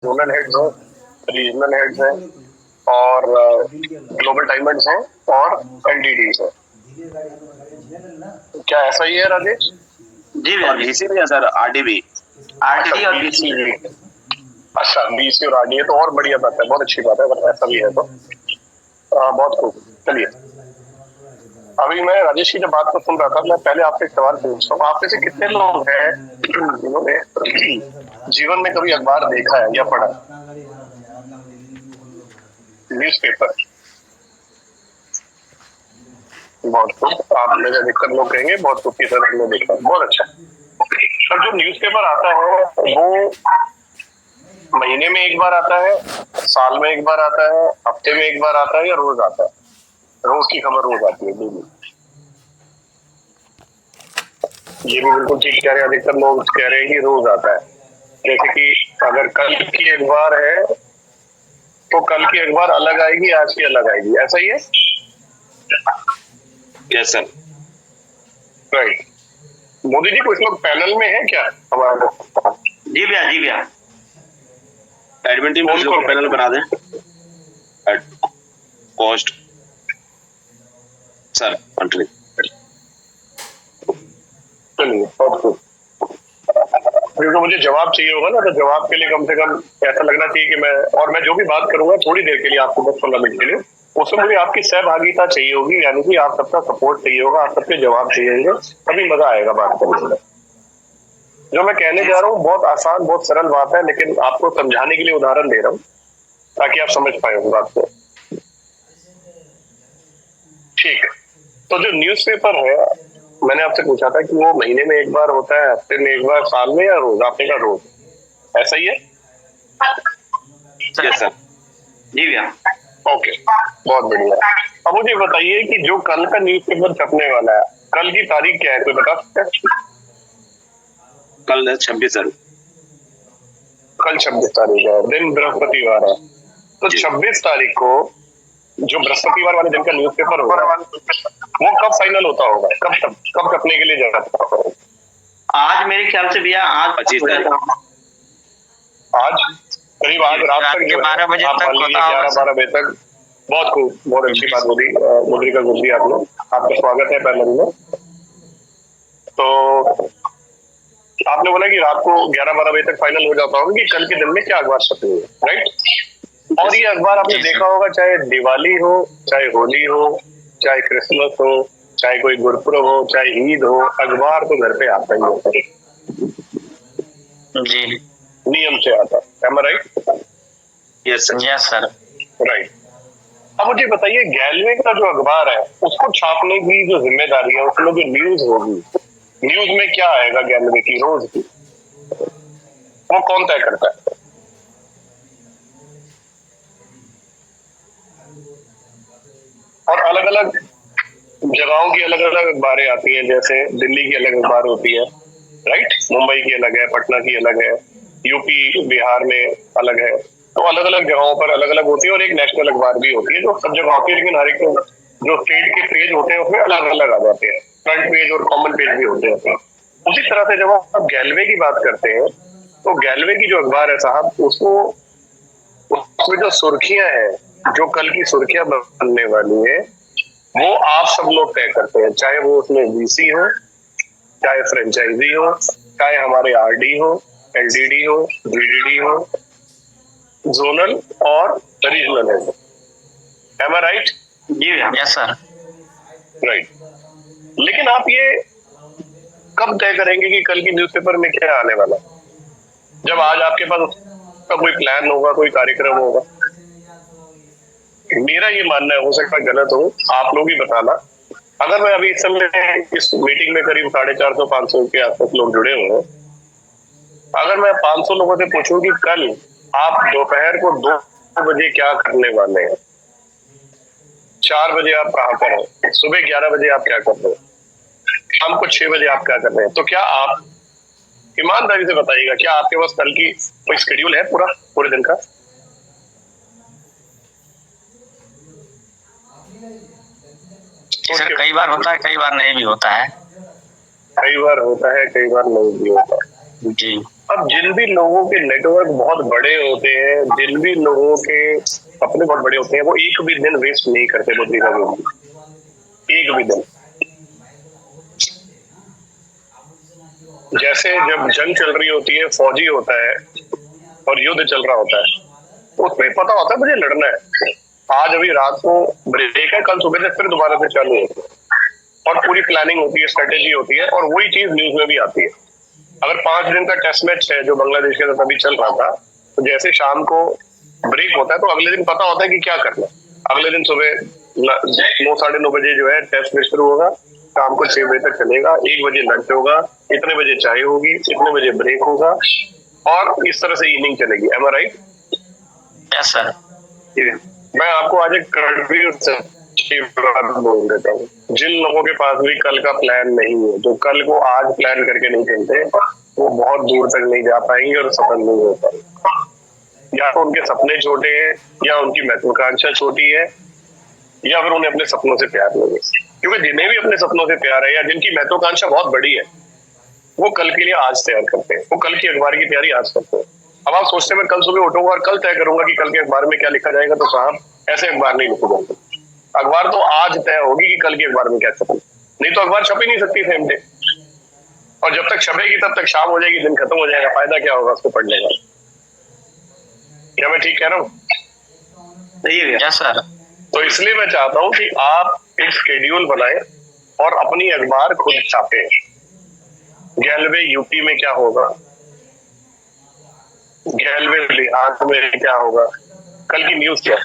Zonal heads हैं, regional heads हैं और ग्लोबल डायमंड्स हैं और एलडीडीज हैं। क्या ऐसा ही है राजेश? जी भैया, डीसी भी है सर, आरडीबी, आरडीडी और डीसी। अच्छा, बीसी और आरडी है तो और बढ़िया बात है, बहुत अच्छी बात है अगर ऐसा भी है तो। बहुत खूब। चलिए, अभी मैं राजेश की जब बात को सुन रहा था, मैं पहले आपसे एक सवाल पूछता हूँ। आप में से कितने लोग हैं जिन्होंने जीवन में कभी अखबार देखा है या पढ़ा, न्यूज़पेपर? बहुत खूब। आप में से अधिकतर लोग कहेंगे बहुत खूब की तरह हमने देखा, बहुत अच्छा। पर जो न्यूज़पेपर आता है वो महीने में एक बार आता है, साल में एक बार आता है, हफ्ते में एक बार आता है या रोज आता है? रोज की खबर रोज आती है, डेली। ये भी बिल्कुल ठीक कह रहे हैं, अधिकतर लोग कह रहे हैं कि रोज आता है। जैसे कि अगर कल की अखबार है तो कल की अखबार अलग आएगी, आज की अलग आएगी, ऐसा ही है। Yes sir. Right. Modi ji कुछ लोग पैनल में है क्या हमारे लोग? जी भैया, जी भैया, एडमिन टीम कुछ लोग को पैनल बना दें एट कॉस्ट सर कंट्री। चलिए, बहुत खूब। क्योंकि मुझे जवाब चाहिए होगा ना, तो जवाब के लिए कम से कम ऐसा लगना चाहिए कि मैं जो भी बात करूंगा थोड़ी देर के लिए, आपको 10-15 मिनट के लिए, उसमें मुझे आपकी सहभागिता चाहिए होगी, यानी कि आप सबका सपोर्ट चाहिए होगा, आप सबके जवाब चाहिए होंगे, तभी मजा आएगा बात करने में। जो मैं कहने जा रहा हूँ बहुत आसान, बहुत सरल बात है, लेकिन आपको समझाने के लिए उदाहरण दे रहा हूँ ताकि आप समझ पाए उस बात को। ठीक। तो जो न्यूज़पेपर है, मैंने आपसे पूछा था कि वो महीने में एक बार होता है, हफ्ते में एक बार, साल में, या रोज? आपने कहा रोज, ऐसा ही है? Yes sir. जी भैया। ओके, बहुत बढ़िया। अब मुझे बताइए कि जो कल का न्यूज़पेपर छपने वाला है, कल की तारीख क्या है, कोई बता सकता है? कल 26 सर। कल 26 तारीख है, दिन बृहस्पतिवार है। तो 26 तारीख को जो बृहस्पतिवार वाले दिन का न्यूज़पेपर होगा वो कब फाइनल होता होगा, कब छपने के लिए जाता होगा? आज मेरे ख्याल से भैया, आज 25 तारीख, आज करीब आज रात तक जो है, 12 बजे आप तक मान लीजिए होता होगा 11-12 बजे तक। बहुत खूब, बहुत अच्छी बात बोली मुद्रिका गुप्ती, आपने, आपका स्वागत है पैनल में। तो आपने बोला कि रात को 11-12 बजे तक फाइनल हो जाता होगा कि कल के दिन में क्या अखबार छपेंगे, राइट? और ये अखबार आपने देखा होगा, चाहे दिवाली हो, चाहे होली हो, चाहे क्रिसमस हो, चाहे कोई गुरपुरब हो, चाहे ईद हो, अखबार तो घर पे आता ही होता है, जी, नियम से आता है। Am I right? Yes sir. Right. अब मुझे बताइए, गैलवे का जो अखबार है उसको छापने की जो जिम्मेदारी है, उसमें जो न्यूज होगी, न्यूज में क्या आएगा गैलवे की रोज की, वो कौन तय करता है? और अलग अलग जगहों की अलग अलग अखबारें आती हैं, जैसे दिल्ली की अलग अखबार होती है, राइट, मुंबई की अलग है, पटना की अलग है, यूपी बिहार में अलग है। तो अलग अलग जगहों पर अलग अलग होती है, और एक नेशनल अखबार भी होती है जो सब जगह होती है, लेकिन हर एक जो स्टेट के पेज होते हैं उसमें अलग अलग आ जाते हैं, फ्रंट पेज और कॉमन पेज भी होते हैं। उसी तरह से जब आप गैलवे की बात करते हैं, तो गैलवे की जो अखबार है साहब, उसको उसमें जो सुर्खियां हैं, जो कल की सुर्खियां बनने वाली है, वो आप सब लोग तय करते हैं, चाहे वो उसमें वीसी हो, चाहे फ्रेंचाइजी हो, चाहे हमारे आरडी हो, एलडीडी हो, डीडीडी हो, जोनल और रीजनल है। एम आई राइट? जी भैया, यस सर। राइट। लेकिन आप ये कब तय करेंगे कि कल की न्यूज़पेपर में क्या आने वाला, जब आज आपके पास उसका कोई प्लान होगा, कोई कार्यक्रम होगा? मेरा ये मानना है, हो सकता है गलत हो, आप लोग ही बताना। अगर मैं अभी इस समय इस मीटिंग में करीब 450-500 के आसपास लोग जुड़े हुए हैं, अगर मैं 500 लोगों से पूछूं कि कल आप दोपहर को 2 बजे क्या करने वाले हैं, 4 बजे आप कहाँ पर हैं, सुबह 11 बजे आप क्या कर रहे हैं, शाम को 6 बजे आप क्या कर रहे हैं, तो क्या आप ईमानदारी से बताइएगा, क्या आपके पास कल की कोई शेड्यूल है पूरे दिन का? सर, कई बार होता है, कई बार नहीं भी होता है। कई बार होता है, कई बार नहीं भी होता है। जी। अब जिन भी लोगों के नेटवर्क बहुत बड़े होते हैं, जिन भी लोगों के अपने बहुत बड़े होते हैं, वो एक भी दिन वेस्ट नहीं करते पत्रिका के लिए, एक भी दिन। जैसे जब जंग चल रही होती है, फौजी होता है और युद्ध चल रहा होता है, तो उसमें पता होता है मुझे लड़ना है, आज अभी रात को ब्रेक है, कल सुबह से फिर दोबारा से चालू होता है, और पूरी प्लानिंग होती है, स्ट्रेटेजी होती है, और वही चीज न्यूज में भी आती है। अगर 5 दिन का टेस्ट मैच है जो बांग्लादेश के साथ अभी चल रहा था, तो जैसे शाम को ब्रेक होता है तो अगले दिन पता होता है कि क्या करना। अगले दिन सुबह 9 साढ़े 9 बजे जो है टेस्ट मैच शुरू होगा, शाम को 6 बजे तक चलेगा, 1 बजे लंच होगा, इतने बजे चाय होगी, इतने बजे ब्रेक होगा, और इस तरह से इनिंग चलेगी। एम आई राइट? Yes sir. मैं आपको आज एक कड़वी सच्ची बात बोल देता हूँ, जिन लोगों के पास भी कल का प्लान नहीं है, जो कल को आज प्लान करके नहीं चलते, वो बहुत दूर तक नहीं जा पाएंगे और सफल नहीं हो पाएंगे। या तो उनके सपने छोटे हैं, या उनकी महत्वाकांक्षा छोटी है, या फिर उन्हें अपने सपनों से प्यार नहीं है। क्योंकि जिन्हें भी अपने सपनों से प्यार है या जिनकी महत्वाकांक्षा बहुत बड़ी है, वो कल के लिए आज तैयार करते हैं, वो कल की अखबार की तैयारी आज करते हैं। अब आप सोचते हैं मैं कल सुबह उठूंगा और कल तय करूंगा कि कल के अखबार में क्या लिखा जाएगा, तो साहब ऐसे अखबार नहीं लिखे जाएंगे। अखबार तो आज तय होगी कि कल के अखबार में क्या छपे, नहीं तो अखबार छप ही नहीं सकती सेम डे। और जब तक छपेगी तब तक शाम हो जाएगी, दिन खत्म हो जाएगा, फायदा क्या होगा उसको पढ़ने का? क्या मैं ठीक कह रहा हूँ? सही है यस सर। तो इसलिए मैं चाहता हूँ कि आप एक शेड्यूल बनाएं और अपनी अखबार खुद छापें। गैलवे यूपी में क्या होगा, गैलवे बिहार में क्या होगा, कल की न्यूज क्या है,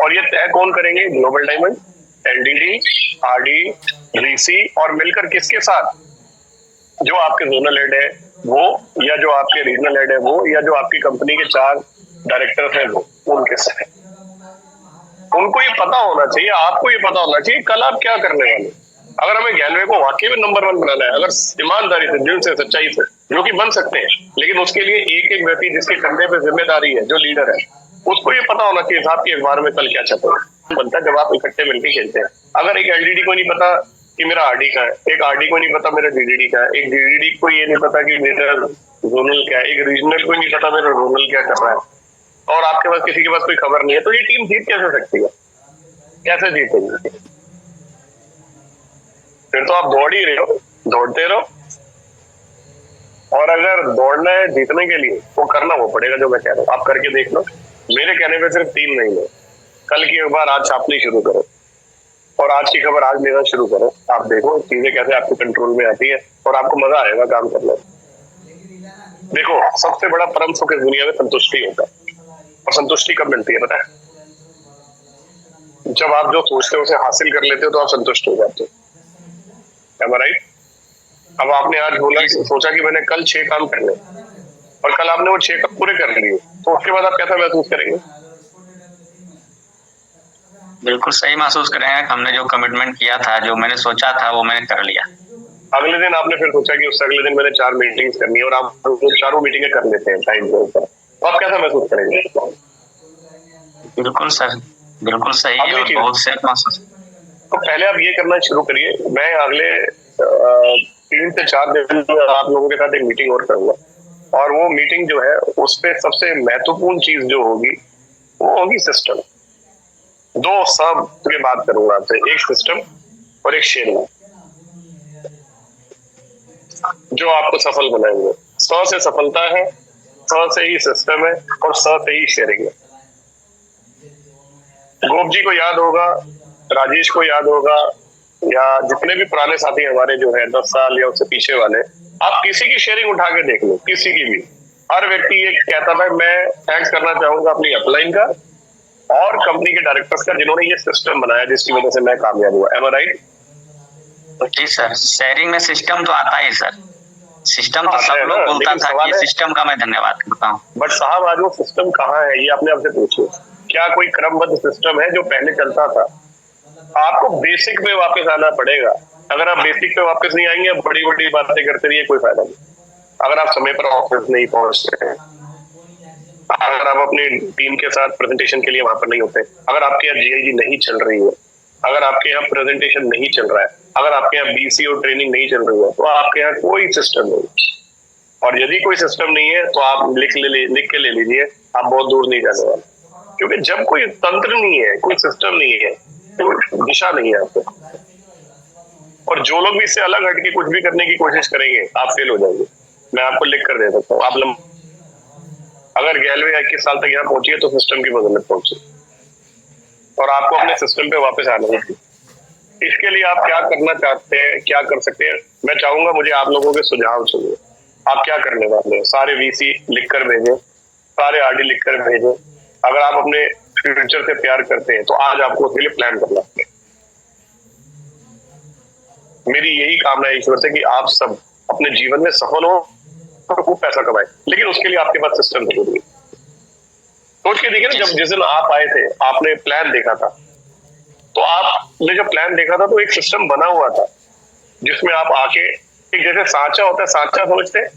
और ये तय कौन करेंगे? ग्लोबल डायमंड, एलडीडी, आरडी, रीसी, और मिलकर किसके साथ? जो आपके जोनल हेड है वो, या जो आपके रीजनल हेड है वो, या जो आपकी कंपनी के 4 डायरेक्टर हैं वो, उनके साथ। उनको ये पता होना चाहिए, आपको ये पता होना चाहिए कल आप क्या करने वाले। अगर हमें गैलवे को वाकई में नंबर 1 बनाना है, अगर ईमानदारी से, दिल से, सच्चाई से, जो कि बन सकते हैं, लेकिन उसके लिए एक एक व्यक्ति जिसके कंधे पे जिम्मेदारी है, जो लीडर है, उसको ये पता होना चाहिए साहब कि अखबार में कल क्या छपेगा। बनता है जब आप इकट्ठे मिलकर खेलते हैं। अगर एक एलडीडी को नहीं पता कि मेरा आरडी का है, एक आरडी को नहीं पता मेरा डीडीडी का है, एक डीडीडी को ये नहीं पता कि मेरा जोनल क्या है, एक रीजनल को नहीं पता मेरा जोनल क्या कर रहा है, और आपके पास किसी के पास कोई खबर नहीं है, तो ये टीम जीत कैसे सकती है? कैसे जीतेगी? फिर तो आप दौड़ ही रहे हो, दौड़ते रहो। और अगर दौड़ना है जीतने के लिए, तो करना वो पड़ेगा जो मैं कह रहा हूँ। आप करके देख लो, मेरे कहने पे सिर्फ 3 महीने। कल की अखबार आज छापनी शुरू करो, और आज की खबर आज लेना शुरू करो। आप देखो चीजें कैसे आपके कंट्रोल में आती है, और आपको मजा आएगा काम करने में। देखो, सबसे बड़ा परम सुख इस दुनिया में संतुष्टि होता है, और संतुष्टि कब मिलती है पता है? जब आप जो सोचते हो उसे हासिल कर लेते हो, तो आप संतुष्ट हो जाते हो। Am I right? अब आपने आज बोला, सोचा कि मैंने कल 6 काम करने, और कल आपने वो 6 काम पूरे कर लिए, तो उसके बाद आप कैसा महसूस करेंगे? बिल्कुल सही महसूस करेंगे, हमने जो कमिटमेंट किया था, जो मैंने सोचा था, वो मैंने कर लिया। अगले दिन आपने फिर सोचा कि उससे अगले दिन मैंने 4 मीटिंग्स करनी है, और आप वो चारों मीटिंगें कर लेते हैं टाइम के ऊपर, तो आप कैसा महसूस करेंगे? बिल्कुल सर, बिल्कुल सही है, और बहुत सेफ महसूस। तो पहले आप ये करना शुरू करिए। मैं अगले 3 से 4 दिन में आप लोगों के साथ एक मीटिंग और करूंगा, और वो मीटिंग जो है उस पे सबसे महत्वपूर्ण चीज जो होगी वो होगी सिस्टम। 2 सब की बात करूंगा आपसे, एक सिस्टम और एक शेयरिंग, जो आपको सफल बनाएंगे। 100 से सफलता है, 100 से ही सिस्टम है, और 100 से ही शेयरिंग है। गोप जी को याद होगा, राजेश को याद होगा, या जितने भी पुराने साथी हमारे जो है 10 साल या उससे पीछे वाले, आप किसी की शेयरिंग उठा के देख लो, किसी की भी। हर व्यक्ति ये कहता था मैं थैंक्स करना चाहूंगा अपनी अपलाइन का और कंपनी के डायरेक्टर्स का, जिन्होंने ये सिस्टम बनाया जिसकी वजह से मैं कामयाब हुआ। एम आई राइट? जी सर, शेयरिंग में सिस्टम तो आता ही सर, सिस्टम तो सब लोग बोलता था कि सिस्टम का मैं धन्यवाद करता हूँ। बट साहब, आज वो सिस्टम कहाँ है, ये आपने आपसे पूछिए। क्या कोई क्रमबद्ध सिस्टम है जो पहले चलता था? आपको बेसिक पे वापस आना पड़ेगा। अगर आप बेसिक पे वापस नहीं आएंगे, बड़ी बड़ी बातें करते रहिए, कोई फायदा नहीं। अगर आप समय पर ऑफिस नहीं पहुंच रहे हैं, अगर आप अपनी टीम के साथ प्रेजेंटेशन के लिए वहां पर नहीं होते, अगर आपके यहाँ जीआईजी नहीं चल रही है, अगर आपके यहाँ प्रेजेंटेशन नहीं चल रहा है, अगर आपके यहाँ बीसीओ ट्रेनिंग नहीं चल रही है, तो आपके यहाँ कोई सिस्टम नहीं। और यदि कोई सिस्टम नहीं है तो आप लिख के ले लीजिए, आप बहुत दूर नहीं जाने वाले। क्योंकि जब कोई तंत्र नहीं है, कोई सिस्टम नहीं है, तो दिशा नहीं है आपको। और जो लोग भी इससे अलग हटके कुछ भी करने की कोशिश करेंगे, आप फेल हो जाएंगे। मैं आपको लिख कर दे सकता हूँ। आप अगर गैलवे 21 साल तक यहाँ पहुंची है तो सिस्टम की बदौलत पहुंची, और आपको अपने सिस्टम पे वापस आना है। इसके लिए आप क्या करना चाहते हैं, क्या कर सकते हैं, मैं चाहूंगा मुझे आप लोगों के सुझाव चाहिए। आप क्या करने वाले हैं? सारे वीसी लिख कर भेजें, सारे आरडी लिख कर भेजें। अगर आप अपने फ्यूचर से प्यार करते हैं तो आज आपको उसके लिए प्लान करना है। मेरी यही कामना है ईश्वर से कि आप सब अपने जीवन में सफल हो और खूब पैसा कमाए, लेकिन उसके लिए आपके पास सिस्टम जरूरी है। सोच के देखिए ना, जब जिस दिन आप आए थे आपने प्लान देखा था, तो आपने जब प्लान देखा था तो एक सिस्टम बना हुआ था जिसमें आप आके, एक जैसे सांचा होता है, सांचा समझते हैं?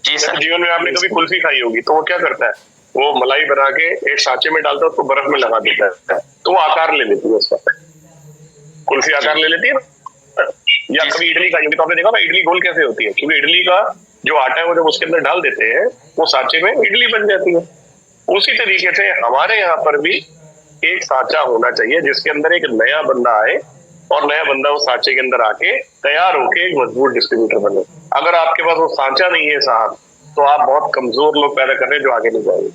जीवन में आपने कभी कुल्फी खाई होगी तो वो क्या करता है, वो मलाई बना के एक सांचे में डालता है, उसको बर्फ में लगा देता है, तो वो आकार ले लेती है उसका। कुल्फी आकार ले लेती है ना। या कभी इडली खाई होगी तो आपने देखा ना इडली गोल कैसे होती है, क्योंकि इडली का जो आटा है वो जब उसके अंदर डाल देते हैं वो सांचे में इडली बन जाती है। उसी तरीके से हमारे यहाँ पर भी एक सांचा होना चाहिए जिसके अंदर एक नया बंदा आए और नया बंदा उस सांचे के अंदर आके तैयार होके एक मजबूत डिस्ट्रीब्यूटर बने। अगर आपके पास वो सांचा नहीं है साहब, तो आप बहुत कमजोर लोग पैदा कर रहे हैं जो आगे नहीं जाएंगे।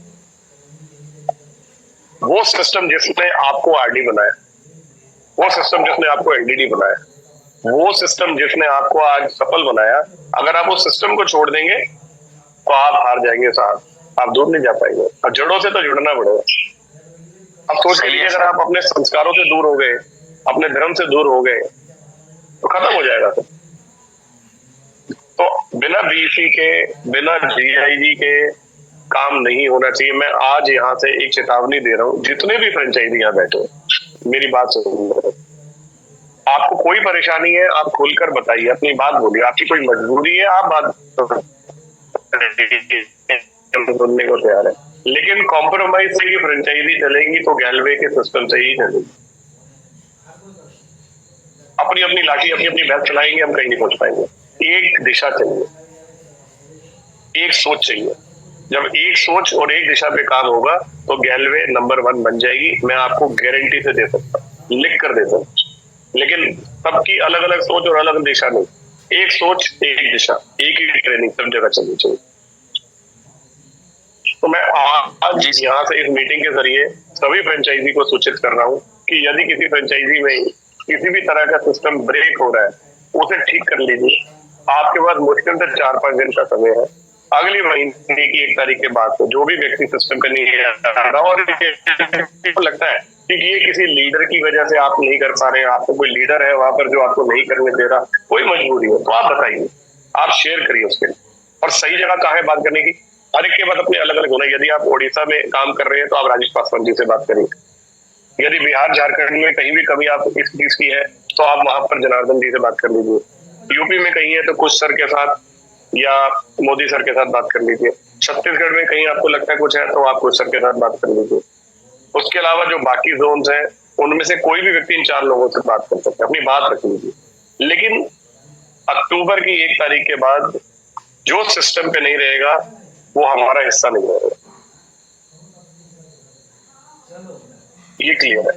वो सिस्टम जिसने आपको आरडी बनाया, वो सिस्टम जिसने आपको एलडीडी बनाया, वो सिस्टम जिसने आपको आज सफल बनाया, अगर आप उस सिस्टम को छोड़ देंगे तो आप हार जाएंगे साहब, आप दूर नहीं जा पाएंगे। और जड़ों से तो जुड़ना पड़ेगा। अब सोच के लिए, अगर आप अपने संस्कारों से दूर हो गए, अपने धर्म से दूर हो गए, तो खत्म हो जाएगा सब। तो बिना बीसी के, बिना जीआईजी के काम नहीं होना चाहिए। मैं आज यहाँ से एक चेतावनी दे रहा हूँ, जितने भी फ्रेंचाइजी यहाँ बैठे, मेरी बात सुनिए। आपको कोई परेशानी है आप खुलकर बताइए, अपनी बात बोलिए। आपकी कोई मजबूरी है आप बात सुनने को तैयार है, लेकिन कॉम्प्रोमाइज से ही फ्रेंचाइजी चलेंगी तो गैलवे के सिस्टम से ही चलेगी। अपनी अपनी लाठी, अपनी अपनी भैंस चलाएंगे, हम कहीं नहीं पहुंच पाएंगे। एक दिशा चाहिए, एक सोच चाहिए। जब एक सोच और एक दिशा पे काम होगा तो गैलवे नंबर 1 बन जाएगी। मैं आपको गारंटी से दे सकता हूँ, लिख कर दे सकता हूँ। लेकिन सबकी अलग अलग सोच और अलग दिशा नहीं, एक सोच एक दिशा, एक ही ट्रेनिंग सब जगह चलनी चाहिए। तो मैं आज यहाँ से इस मीटिंग के जरिए सभी फ्रेंचाइजी को सूचित कर रहा हूँ कि यदि किसी फ्रेंचाइजी में किसी भी तरह का सिस्टम ब्रेक हो रहा है उसे ठीक कर लीजिए। आपके पास मुश्किल से 4-5 दिन का समय है। अगले महीने की 1 तारीख के बाद से जो भी व्यक्ति सिस्टम का नहीं है और लगता है कि ये किसी लीडर की वजह से आप नहीं कर पा रहे हैं, आपको कोई लीडर है वहां पर जो आपको नहीं करने दे रहा, कोई मजबूरी है, तो आप बताइए, आप शेयर करिए उसके लिए। और सही जगह कहाँ है बात करने की, हर एक के बाद अपने अलग अलग होना। यदि आप ओडिशा में काम कर रहे हैं तो आप राजेश पासवान जी से बात करिए। यदि बिहार झारखंड में कहीं भी कमी आप इस चीज की है तो आप वहां पर जनार्दन जी से बात कर लीजिए। यूपी में कहीं है तो कुछ सर के साथ या मोदी सर के साथ बात कर लीजिए। छत्तीसगढ़ में कहीं आपको लगता है कुछ है तो आप कुछ सर के साथ बात कर लीजिए। उसके अलावा जो बाकी जोन्स हैं उनमें से कोई भी व्यक्ति इन 4 लोगों से बात कर सकता है, अपनी बात रख लीजिए। लेकिन अक्टूबर की 1 तारीख के बाद जो सिस्टम पे नहीं रहेगा वो हमारा हिस्सा नहीं रहेगा। ये क्लियर है।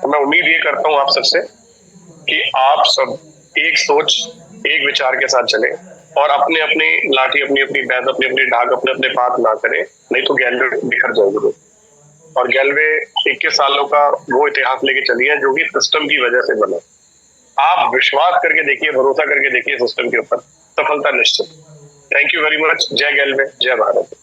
तो मैं उम्मीद ये करता हूं आप सबसे कि आप सब एक सोच एक विचार के साथ चले और अपने अपनी लाठी, अपनी अपनी बैत, अपनी अपनी ढाक, अपने अपने बात ना करें, नहीं तो गैलवे बिखर जाएगी। और गैलवे 21 सालों का वो इतिहास लेके चली है जो कि सिस्टम की वजह से बना। आप विश्वास करके देखिए, भरोसा करके देखिए सिस्टम के ऊपर, सफलता निश्चित। Thank you very much. जय गैलवे, जय भारत।